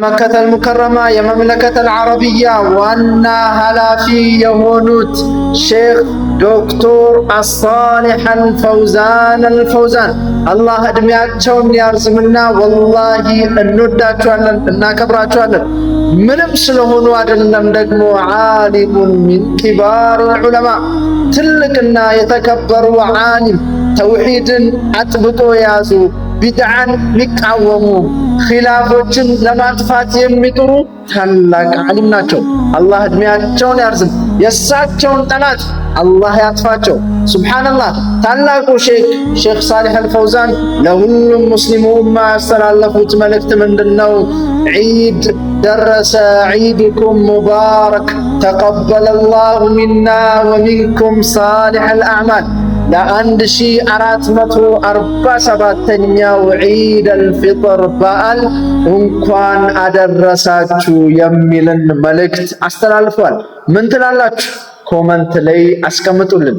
መከተ ሙከረማ የመምለከተ አረቢያ ዋና ኃላፊ የሆኑት ሼክ ዶክተር አሳሊህ አልፈውዛን አላህ እድሜያቸውን ያርዝምና ወላሂ እንወዳቸዋለን እናከብራቸዋለን። ምንም ስለሆኑ አይደለም፣ ደግሞ ዓሊሙን ሚን ኪባር ዑለማ ትልቅና የተከበሩ ዓሊም ተውሂድን አጥብቆ የያዙ ቢድዓን ሊቃወሙ ኺላፎችን ለማጥፋት የሚጥሩ ታላቅ ዓሊም ናቸው። አላህ እድሜያቸውን ያርዝም፣ የእሳቸውን ጠላት አላህ ያጥፋቸው። ሱብሓነላህ። ታላቁ ሼክ ሳሊህ አልፈውዛን ለሁሉም ሙስሊሙ ኡማ ያስተላለፉት መልእክት ምንድነው? ዒድ ደረሰ፣ ዒድኩም ሙባረክ፣ ተቀበለላሁ ሚና ወሚንኩም ሳሊህ አልአዕማል። ለ1447ኛው ዒድ አልፊጥር በዓል እንኳን አደረሳችሁ የሚልን መልእክት አስተላልፏል። ምን ትላላችሁ? ኮመንት ላይ አስቀምጡልን።